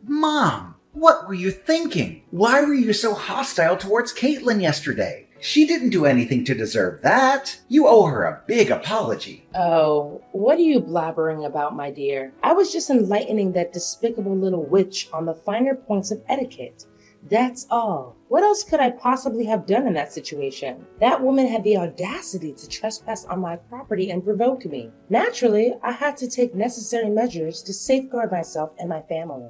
Mom, what were you thinking? Why were you so hostile towards Caitlin yesterday? She didn't do anything to deserve that. You owe her a big apology. Oh, what are you blabbering about, my dear? I was just enlightening that despicable little witch on the finer points of etiquette. That's all. What else could I possibly have done in that situation? That woman had the audacity to trespass on my property and provoke me. Naturally, I had to take necessary measures to safeguard myself and my family.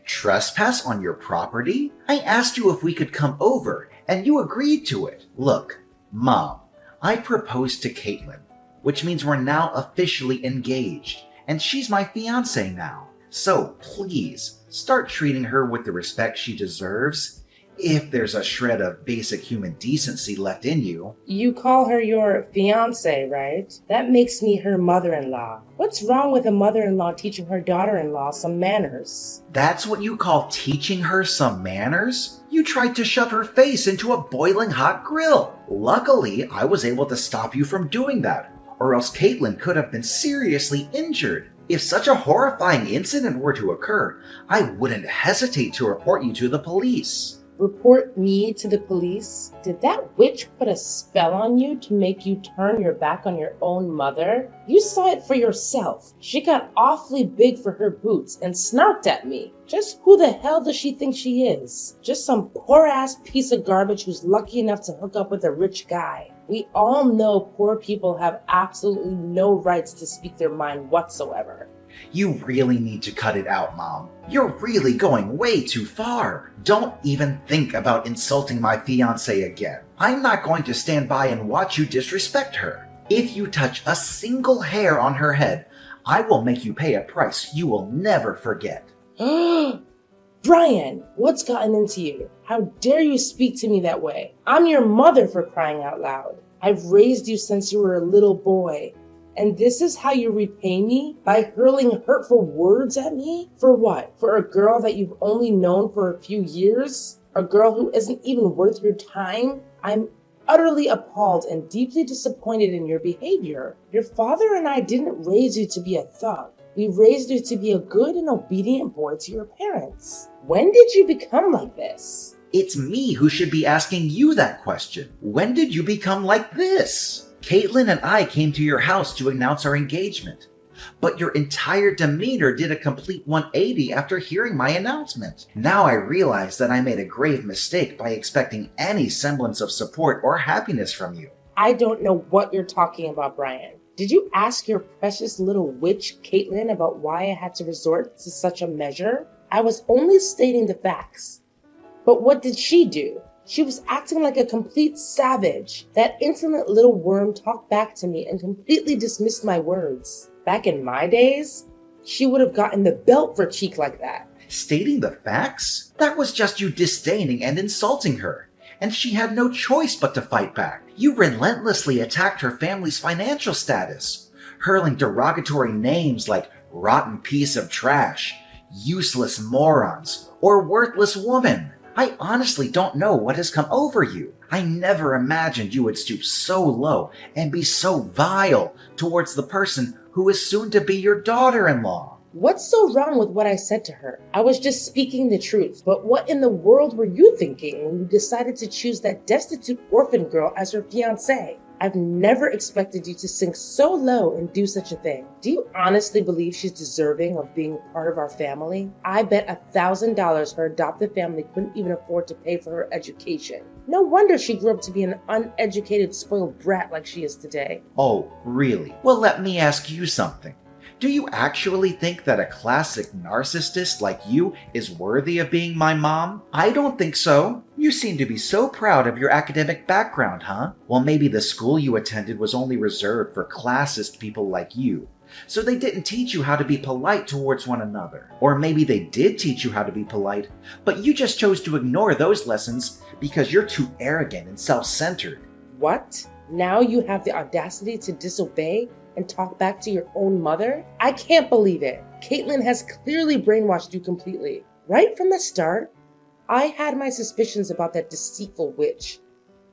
Trespass on your property? I asked you if we could come over, and you agreed to it. Look, Mom, I proposed to Caitlin, which means we're now officially engaged, and she's my fiancée now. So please, start treating her with the respect she deserves, if there's a shred of basic human decency left in you. You call her your fiancée, right? That makes me her mother-in-law. What's wrong with a mother-in-law teaching her daughter-in-law some manners? That's what you call teaching her some manners? You tried to shove her face into a boiling hot grill. Luckily, I was able to stop you from doing that, or else Caitlin could have been seriously injured. If such a horrifying incident were to occur, I wouldn't hesitate to report you to the police. Report me to the police? Did that witch put a spell on you to make you turn your back on your own mother? You saw it for yourself. She got awfully big for her boots and snarked at me. Just who the hell does she think she is? Just some poor-ass piece of garbage who's lucky enough to hook up with a rich guy. We all know poor people have absolutely no rights to speak their mind whatsoever. You really need to cut it out, Mom. You're really going way too far. Don't even think about insulting my fiancée again. I'm not going to stand by and watch you disrespect her. If you touch a single hair on her head, I will make you pay a price you will never forget. Brian, what's gotten into you? How dare you speak to me that way? I'm your mother, for crying out loud. I've raised you since you were a little boy. And this is how you repay me? By hurling hurtful words at me? For what? For a girl that you've only known for a few years? A girl who isn't even worth your time? I'm utterly appalled and deeply disappointed in your behavior. Your father and I didn't raise you to be a thug. We raised you to be a good and obedient boy to your parents. When did you become like this? It's me who should be asking you that question. When did you become like this? Caitlin and I came to your house to announce our engagement, but your entire demeanor did a complete 180 after hearing my announcement. Now I realize that I made a grave mistake by expecting any semblance of support or happiness from you. I don't know what you're talking about, Brian. Did you ask your precious little witch, Caitlin, about why I had to resort to such a measure? I was only stating the facts. But what did she do? She was acting like a complete savage. That insolent little worm talked back to me and completely dismissed my words. Back in my days, she would have gotten the belt for cheek like that. Stating the facts? That was just you disdaining and insulting her, and she had no choice but to fight back. You relentlessly attacked her family's financial status, hurling derogatory names like rotten piece of trash, useless morons, or worthless woman. I honestly don't know what has come over you. I never imagined you would stoop so low and be so vile towards the person who is soon to be your daughter-in-law. What's so wrong with what I said to her? I was just speaking the truth. But what in the world were you thinking when you decided to choose that destitute orphan girl as your fiancée? I've never expected you to sink so low and do such a thing. Do you honestly believe she's deserving of being part of our family? I bet $1,000 her adopted family couldn't even afford to pay for her education. No wonder she grew up to be an uneducated, spoiled brat like she is today. Oh, really? Well, let me ask you something. Do you actually think that a classic narcissist like you is worthy of being my mom? I don't think so. You seem to be so proud of your academic background, huh? Well, maybe the school you attended was only reserved for classist people like you, so they didn't teach you how to be polite towards one another. Or maybe they did teach you how to be polite, but you just chose to ignore those lessons because you're too arrogant and self-centered. What? Now you have the audacity to disobey and talk back to your own mother? I can't believe it. Caitlin has clearly brainwashed you completely. Right from the start, I had my suspicions about that deceitful witch.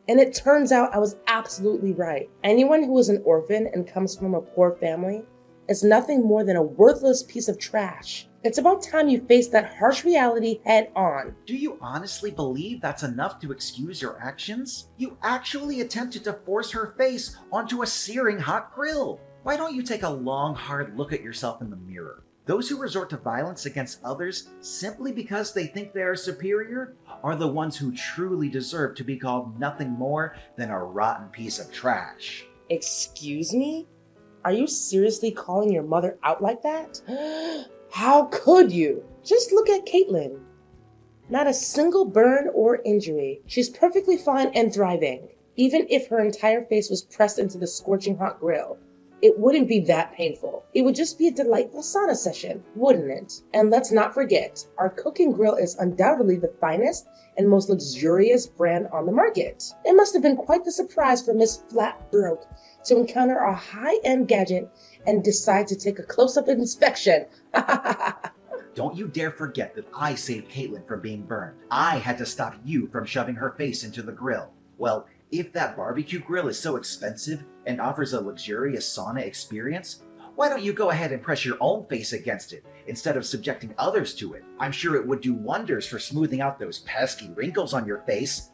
And it turns out I was absolutely right. Anyone who is an orphan and comes from a poor family is nothing more than a worthless piece of trash. It's about time you face that harsh reality head on. Do you honestly believe that's enough to excuse your actions? You actually attempted to force her face onto a searing hot grill. Why don't you take a long, hard look at yourself in the mirror? Those who resort to violence against others simply because they think they are superior are the ones who truly deserve to be called nothing more than a rotten piece of trash. Excuse me? Are you seriously calling your mother out like that? How could you? Just look at Caitlin. Not a single burn or injury. She's perfectly fine and thriving. Even if her entire face was pressed into the scorching hot grill, it wouldn't be that painful. It would just be a delightful sauna session, wouldn't it? And let's not forget, our cooking grill is undoubtedly the finest and most luxurious brand on the market. It must have been quite the surprise for Miss Flatbroke to encounter a high-end gadget and decide to take a close-up inspection. Don't you dare forget that I saved Caitlin from being burned. I had to stop you from shoving her face into the grill. Well, if that barbecue grill is so expensive and offers a luxurious sauna experience, why don't you go ahead and press your own face against it instead of subjecting others to it? I'm sure it would do wonders for smoothing out those pesky wrinkles on your face.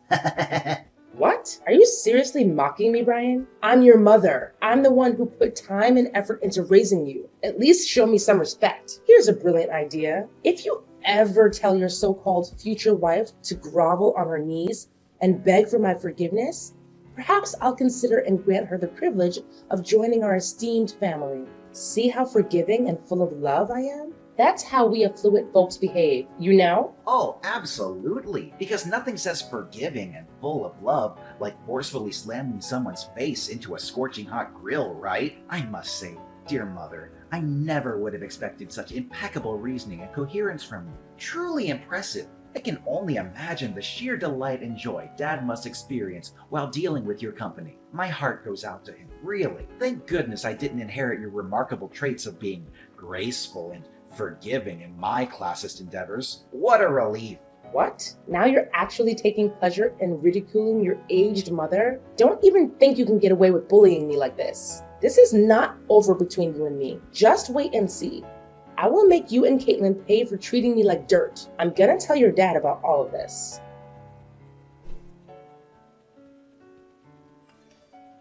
What? Are you seriously mocking me, Brian? I'm your mother. I'm the one who put time and effort into raising you. At least show me some respect. Here's a brilliant idea. If you ever tell your so-called future wife to grovel on her knees and beg for my forgiveness, perhaps I'll consider and grant her the privilege of joining our esteemed family. See how forgiving and full of love I am? That's how we affluent folks behave, you know? Oh, absolutely. Because nothing says forgiving and full of love like forcefully slamming someone's face into a scorching hot grill, right? I must say, dear mother, I never would have expected such impeccable reasoning and coherence from you. Truly impressive. I can only imagine the sheer delight and joy Dad must experience while dealing with your company. My heart goes out to him, really. Thank goodness I didn't inherit your remarkable traits of being graceful and forgiving in my classist endeavors. What a relief. What? Now you're actually taking pleasure in ridiculing your aged mother? Don't even think you can get away with bullying me like this. This is not over between you and me. Just wait and see. I will make you and Caitlin pay for treating me like dirt. I'm gonna tell your dad about all of this.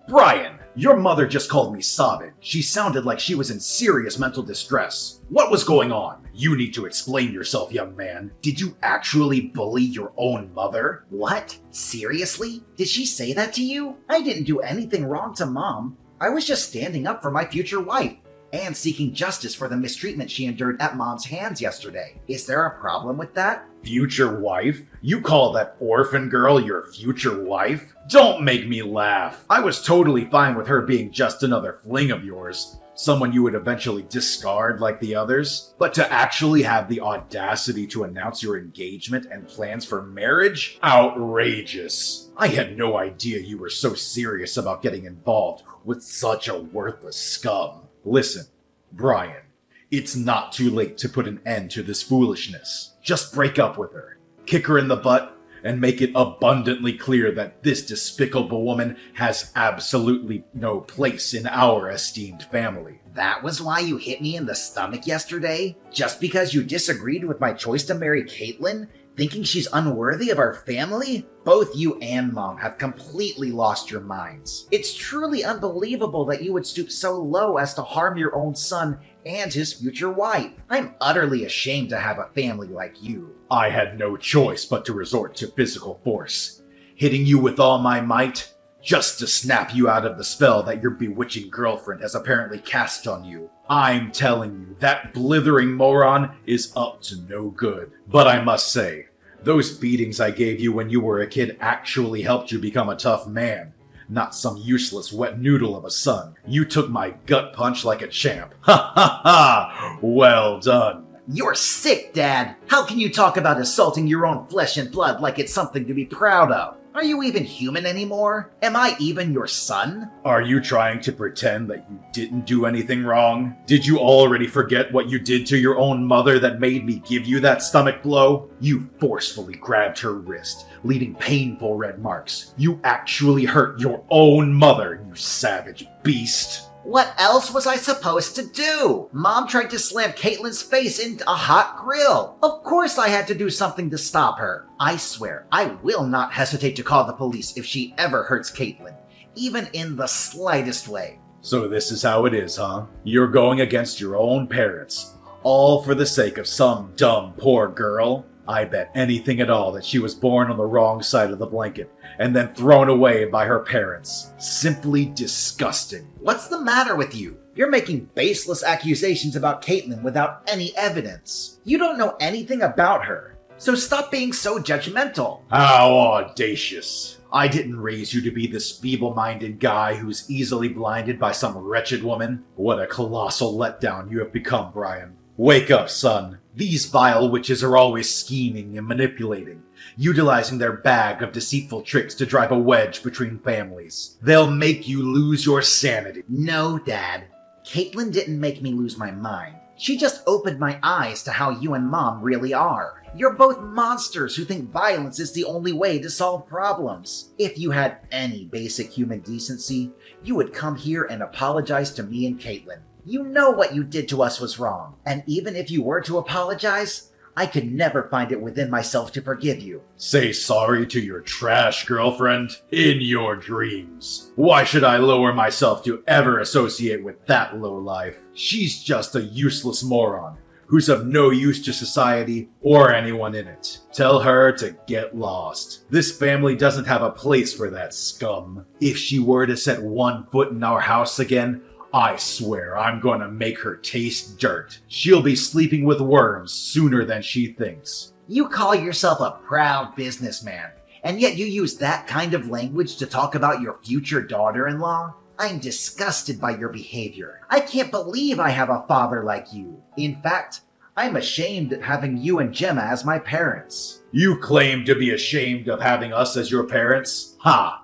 Brian, your mother just called me sobbing. She sounded like she was in serious mental distress. What was going on? You need to explain yourself, young man. Did you actually bully your own mother? What? Seriously? Did she say that to you? I didn't do anything wrong to Mom. I was just standing up for my future wife and seeking justice for the mistreatment she endured at Mom's hands yesterday. Is there a problem with that? Future wife? You call that orphan girl your future wife? Don't make me laugh. I was totally fine with her being just another fling of yours. Someone you would eventually discard like the others. But to actually have the audacity to announce your engagement and plans for marriage? Outrageous. I had no idea you were so serious about getting involved with such a worthless scum. Listen, Brian, it's not too late to put an end to this foolishness. Just break up with her, kick her in the butt, and make it abundantly clear that this despicable woman has absolutely no place in our esteemed family. That was why you hit me in the stomach yesterday? Just because you disagreed with my choice to marry Caitlin? Thinking she's unworthy of our family? Both you and Mom have completely lost your minds. It's truly unbelievable that you would stoop so low as to harm your own son and his future wife. I'm utterly ashamed to have a family like you. I had no choice but to resort to physical force, hitting you with all my might, just to snap you out of the spell that your bewitching girlfriend has apparently cast on you. I'm telling you, that blithering moron is up to no good. But I must say, those beatings I gave you when you were a kid actually helped you become a tough man, not some useless wet noodle of a son. You took my gut punch like a champ. Ha ha ha! Well done. You're sick, Dad. How can you talk about assaulting your own flesh and blood like it's something to be proud of? Are you even human anymore? Am I even your son? Are you trying to pretend that you didn't do anything wrong? Did you already forget what you did to your own mother that made me give you that stomach blow? You forcefully grabbed her wrist, leaving painful red marks. You actually hurt your own mother, you savage beast. What else was I supposed to do? Mom tried to slam Caitlin's face into a hot grill. Of course I had to do something to stop her. I swear, I will not hesitate to call the police if she ever hurts Caitlin, even in the slightest way. So this is how it is, huh? You're going against your own parents, all for the sake of some dumb poor girl? I bet anything at all that she was born on the wrong side of the blanket and then thrown away by her parents. Simply disgusting. What's the matter with you? You're making baseless accusations about Caitlin without any evidence. You don't know anything about her, so stop being so judgmental. How audacious. I didn't raise you to be this feeble-minded guy who's easily blinded by some wretched woman. What a colossal letdown you have become, Brian. Wake up, son. These vile witches are always scheming and manipulating, utilizing their bag of deceitful tricks to drive a wedge between families. They'll make you lose your sanity. No, Dad. Caitlin didn't make me lose my mind. She just opened my eyes to how you and Mom really are. You're both monsters who think violence is the only way to solve problems. If you had any basic human decency, you would come here and apologize to me and Caitlin. You know what you did to us was wrong, and even if you were to apologize, I could never find it within myself to forgive you. Say sorry to your trash girlfriend? In your dreams. Why should I lower myself to ever associate with that lowlife? She's just a useless moron who's of no use to society or anyone in it. Tell her to get lost. This family doesn't have a place for that scum. If she were to set one foot in our house again, I swear I'm gonna make her taste dirt. She'll be sleeping with worms sooner than she thinks. You call yourself a proud businessman, and yet you use that kind of language to talk about your future daughter-in-law? I'm disgusted by your behavior. I can't believe I have a father like you. In fact, I'm ashamed of having you and Gemma as my parents. You claim to be ashamed of having us as your parents? Ha!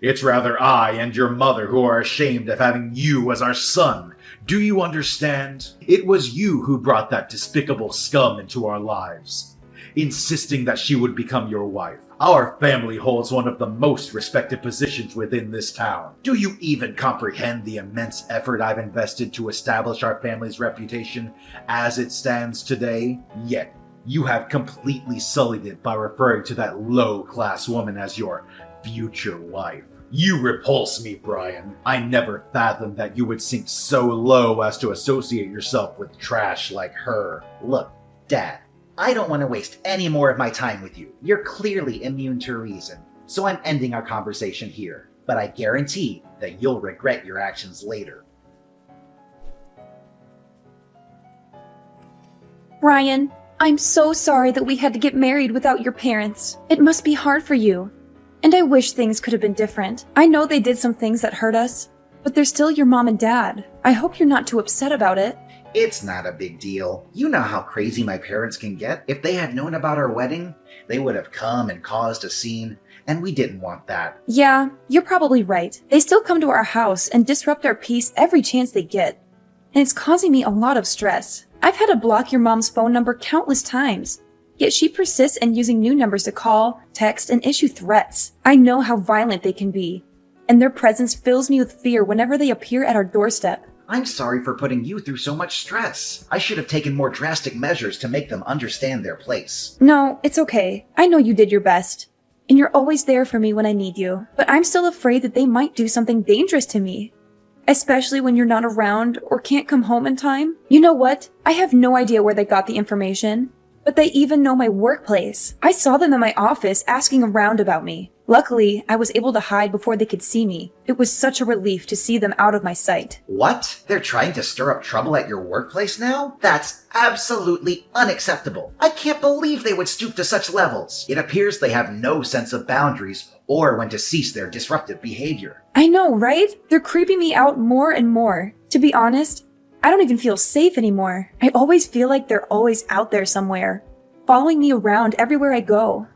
It's rather I and your mother who are ashamed of having you as our son. Do you understand? It was you who brought that despicable scum into our lives, insisting that she would become your wife. Our family holds one of the most respected positions within this town. Do you even comprehend the immense effort I've invested to establish our family's reputation as it stands today? Yet, you have completely sullied it by referring to that low-class woman as your future wife. You repulse me, Brian. I never fathomed that you would sink so low as to associate yourself with trash like her. Look, Dad, I don't want to waste any more of my time with you. You're clearly immune to reason, so I'm ending our conversation here. But I guarantee that you'll regret your actions later. Ryan, I'm so sorry that we had to get married without your parents. It must be hard for you. And I wish things could have been different. I know they did some things that hurt us, but they're still your mom and dad. I hope you're not too upset about it. It's not a big deal. You know how crazy my parents can get. If they had known about our wedding, they would have come and caused a scene, and we didn't want that. Yeah, you're probably right. They still come to our house and disrupt our peace every chance they get. And it's causing me a lot of stress. I've had to block your mom's phone number countless times. Yet she persists in using new numbers to call, text, and issue threats. I know how violent they can be, and their presence fills me with fear whenever they appear at our doorstep. I'm sorry for putting you through so much stress. I should have taken more drastic measures to make them understand their place. No, it's okay. I know you did your best, and you're always there for me when I need you. But I'm still afraid that they might do something dangerous to me, especially when you're not around or can't come home in time. You know what? I have no idea where they got the information. But they even know my workplace. I saw them in my office asking around about me. Luckily, I was able to hide before they could see me. It was such a relief to see them out of my sight. What? They're trying to stir up trouble at your workplace now? That's absolutely unacceptable. I can't believe they would stoop to such levels. It appears they have no sense of boundaries or when to cease their disruptive behavior. I know, right? They're creeping me out more and more. To be honest, I don't even feel safe anymore. I always feel like they're always out there somewhere, following me around everywhere I go.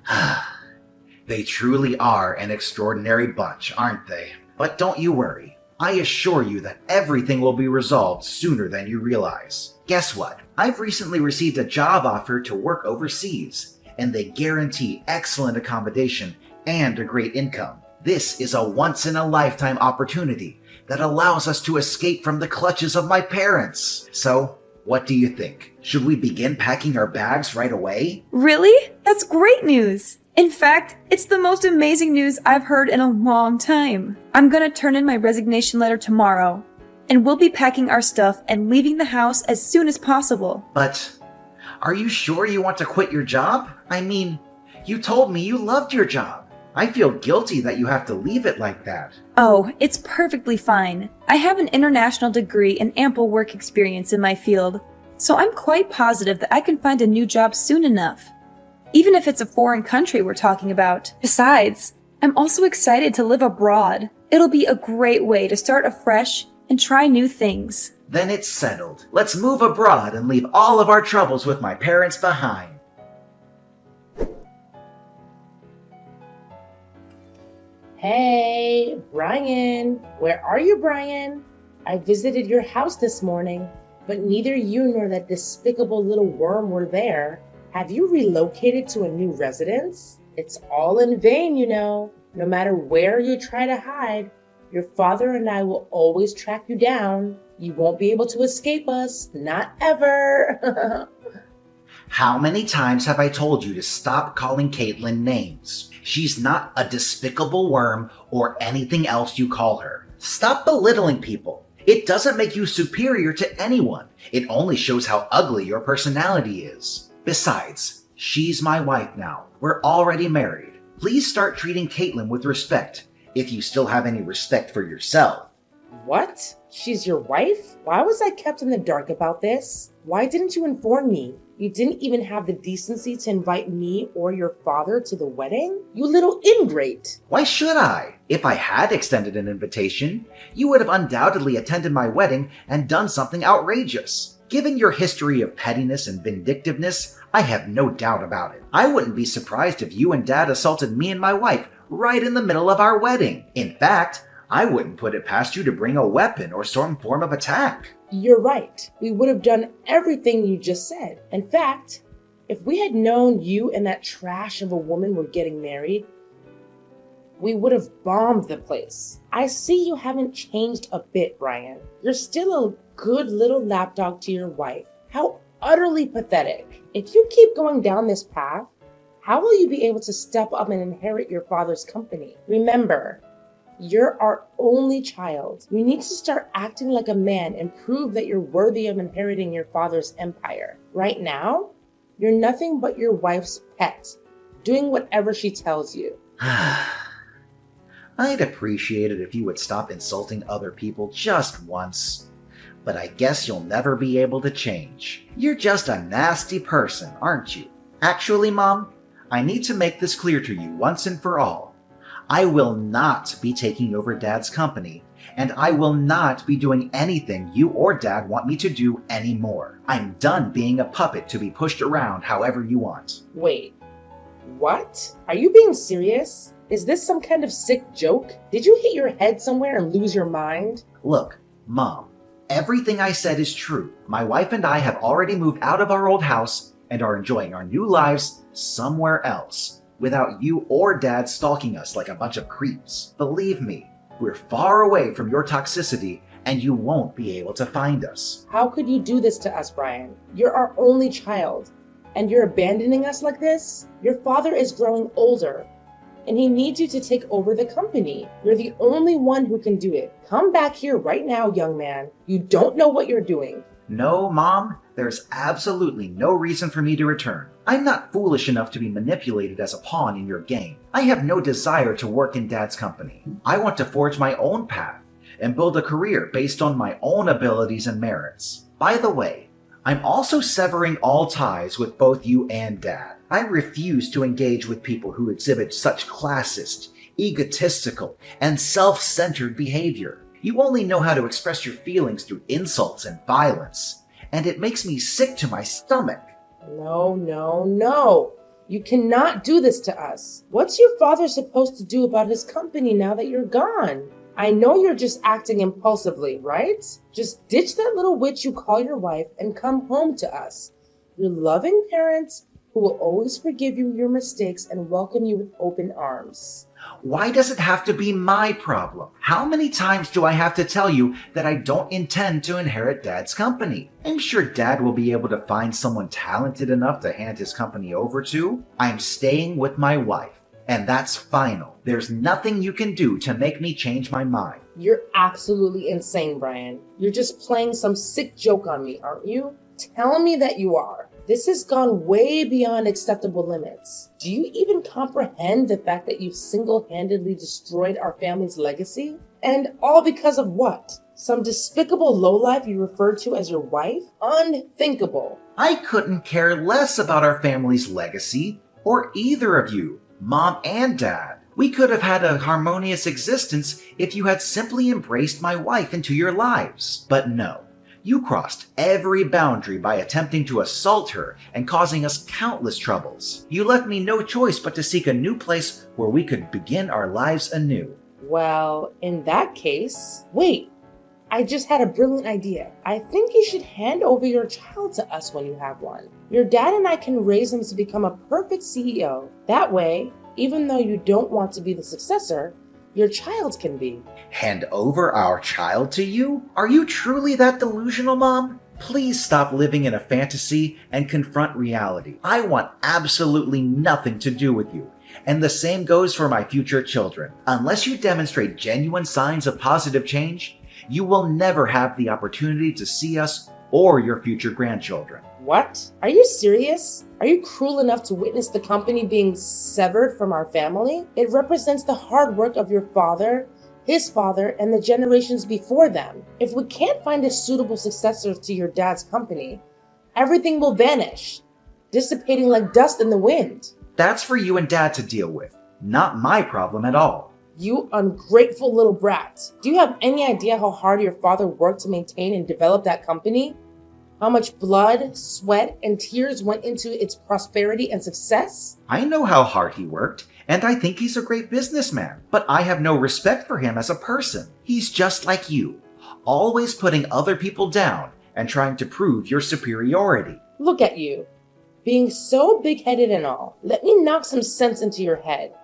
They truly are an extraordinary bunch, aren't they? But don't you worry. I assure you that everything will be resolved sooner than you realize. Guess what? I've recently received a job offer to work overseas, and they guarantee excellent accommodation and a great income. This is a once-in-a-lifetime opportunity, that allows us to escape from the clutches of my parents. So, what do you think? Should we begin packing our bags right away? Really? That's great news! In fact, it's the most amazing news I've heard in a long time. I'm gonna turn in my resignation letter tomorrow, and we'll be packing our stuff and leaving the house as soon as possible. But, are you sure you want to quit your job? I mean, you told me you loved your job. I feel guilty that you have to leave it like that. Oh, it's perfectly fine. I have an international degree and ample work experience in my field, so I'm quite positive that I can find a new job soon enough. Even if it's a foreign country we're talking about. Besides, I'm also excited to live abroad. It'll be a great way to start afresh and try new things. Then it's settled. Let's move abroad and leave all of our troubles with my parents behind. Hey, Brian. Where are you, Brian? I visited your house this morning, but neither you nor that despicable little worm were there. Have you relocated to a new residence? It's all in vain, you know. No matter where you try to hide, your father and I will always track you down. You won't be able to escape us. Not ever. How many times have I told you to stop calling Caitlin names? She's not a despicable worm or anything else you call her. Stop belittling people. It doesn't make you superior to anyone. It only shows how ugly your personality is. Besides, she's my wife now. We're already married. Please start treating Caitlin with respect, if you still have any respect for yourself. What? She's your wife? Why was I kept in the dark about this? Why didn't you inform me? You didn't even have the decency to invite me or your father to the wedding? You little ingrate! Why should I? If I had extended an invitation, you would have undoubtedly attended my wedding and done something outrageous. Given your history of pettiness and vindictiveness, I have no doubt about it. I wouldn't be surprised if you and Dad assaulted me and my wife right in the middle of our wedding. In fact, I wouldn't put it past you to bring a weapon or some form of attack. You're right. We would have done everything you just said. In fact, if we had known you and that trash of a woman were getting married, we would have bombed the place. I see you haven't changed a bit, Brian. You're still a good little lapdog to your wife. How utterly pathetic. If you keep going down this path, how will you be able to step up and inherit your father's company? Remember, you're our only child. You need to start acting like a man and prove that you're worthy of inheriting your father's empire. Right now, you're nothing but your wife's pet, doing whatever she tells you. I'd appreciate it if you would stop insulting other people just once. But I guess you'll never be able to change. You're just a nasty person, aren't you? Actually, Mom, I need to make this clear to you once and for all. I will not be taking over Dad's company, and I will not be doing anything you or Dad want me to do anymore. I'm done being a puppet to be pushed around however you want. Wait, what? Are you being serious? Is this some kind of sick joke? Did you hit your head somewhere and lose your mind? Look, Mom, everything I said is true. My wife and I have already moved out of our old house and are enjoying our new lives somewhere else, without you or Dad stalking us like a bunch of creeps. Believe me, we're far away from your toxicity and you won't be able to find us. How could you do this to us, Brian? You're our only child, and you're abandoning us like this? Your father is growing older, and he needs you to take over the company. You're the only one who can do it. Come back here right now, young man. You don't know what you're doing. No, Mom, there's absolutely no reason for me to return. I'm not foolish enough to be manipulated as a pawn in your game. I have no desire to work in Dad's company. I want to forge my own path and build a career based on my own abilities and merits. By the way, I'm also severing all ties with both you and Dad. I refuse to engage with people who exhibit such classist, egotistical, and self-centered behavior. You only know how to express your feelings through insults and violence, and it makes me sick to my stomach. No. You cannot do this to us. What's your father supposed to do about his company now that you're gone? I know you're just acting impulsively, right? Just ditch that little witch you call your wife and come home to us. Your loving parents who will always forgive you your mistakes and welcome you with open arms. Why does it have to be my problem? How many times do I have to tell you that I don't intend to inherit Dad's company? I'm sure Dad will be able to find someone talented enough to hand his company over to. I'm staying with my wife, and that's final. There's nothing you can do to make me change my mind. You're absolutely insane, Brian. You're just playing some sick joke on me, aren't you? Tell me that you are. This has gone way beyond acceptable limits. Do you even comprehend the fact that you've single-handedly destroyed our family's legacy? And all because of what? Some despicable lowlife you referred to as your wife? Unthinkable. I couldn't care less about our family's legacy, or either of you, Mom and Dad. We could have had a harmonious existence if you had simply embraced my wife into your lives. But no. You crossed every boundary by attempting to assault her and causing us countless troubles. You left me no choice but to seek a new place where we could begin our lives anew. Well, in that case, wait, I just had a brilliant idea. I think you should hand over your child to us when you have one. Your dad and I can raise him to become a perfect CEO. That way, even though you don't want to be the successor, your child can be. Hand over our child to you? Are you truly that delusional, Mom? Please stop living in a fantasy and confront reality. I want absolutely nothing to do with you. And the same goes for my future children. Unless you demonstrate genuine signs of positive change, you will never have the opportunity to see us or your future grandchildren. What? Are you serious? Are you cruel enough to witness the company being severed from our family? It represents the hard work of your father, his father, and the generations before them. If we can't find a suitable successor to your dad's company, everything will vanish, dissipating like dust in the wind. That's for you and Dad to deal with, not my problem at all. You ungrateful little brat. Do you have any idea how hard your father worked to maintain and develop that company? How much blood, sweat, and tears went into its prosperity and success? I know how hard he worked, and I think he's a great businessman, but I have no respect for him as a person. He's just like you, always putting other people down and trying to prove your superiority. Look at you, being so big-headed and all. Let me knock some sense into your head.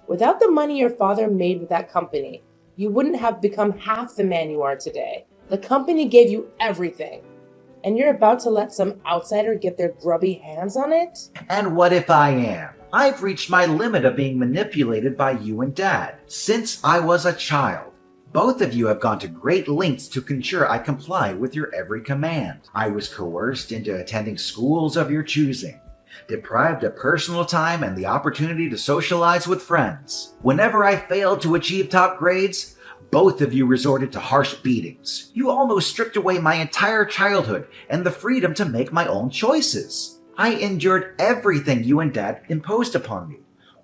Without the money your father made with that company, you wouldn't have become half the man you are today. The company gave you everything. And you're about to let some outsider get their grubby hands on it? And what if I am? I've reached my limit of being manipulated by you and Dad since I was a child. Both of you have gone to great lengths to ensure I comply with your every command. I was coerced into attending schools of your choosing, deprived of personal time and the opportunity to socialize with friends. Whenever I failed to achieve top grades, both of you resorted to harsh beatings. You almost stripped away my entire childhood and the freedom to make my own choices. I endured everything you and Dad imposed upon me,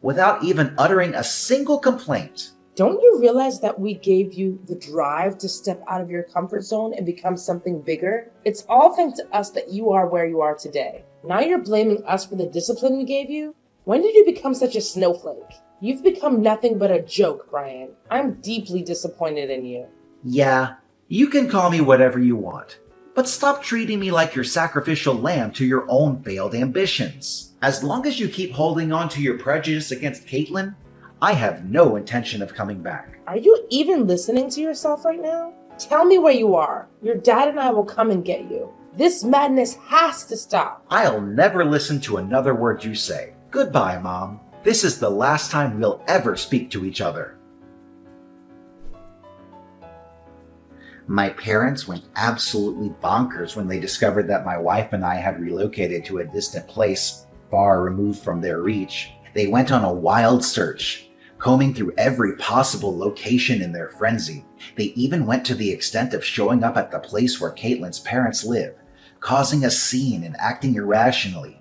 without even uttering a single complaint. Don't you realize that we gave you the drive to step out of your comfort zone and become something bigger? It's all thanks to us that you are where you are today. Now you're blaming us for the discipline we gave you? When did you become such a snowflake? You've become nothing but a joke, Brian. I'm deeply disappointed in you. Yeah, you can call me whatever you want, but stop treating me like your sacrificial lamb to your own failed ambitions. As long as you keep holding on to your prejudice against Caitlin, I have no intention of coming back. Are you even listening to yourself right now? Tell me where you are. Your dad and I will come and get you. This madness has to stop. I'll never listen to another word you say. Goodbye, Mom. This is the last time we'll ever speak to each other. My parents went absolutely bonkers when they discovered that my wife and I had relocated to a distant place far removed from their reach. They went on a wild search, combing through every possible location in their frenzy. They even went to the extent of showing up at the place where Caitlin's parents live, causing a scene and acting irrationally,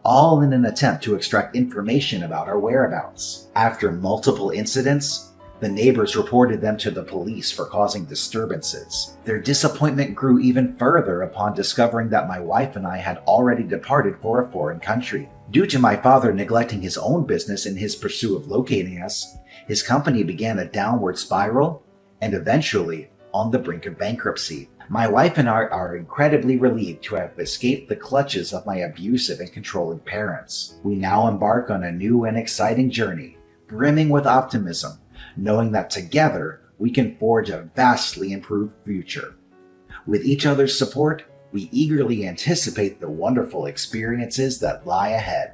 all in an attempt to extract information about our whereabouts. After multiple incidents, the neighbors reported them to the police for causing disturbances. Their disappointment grew even further upon discovering that my wife and I had already departed for a foreign country. Due to my father neglecting his own business in his pursuit of locating us, his company began a downward spiral and eventually on the brink of bankruptcy. My wife and I are incredibly relieved to have escaped the clutches of my abusive and controlling parents. We now embark on a new and exciting journey, brimming with optimism, knowing that together we can forge a vastly improved future. With each other's support, we eagerly anticipate the wonderful experiences that lie ahead.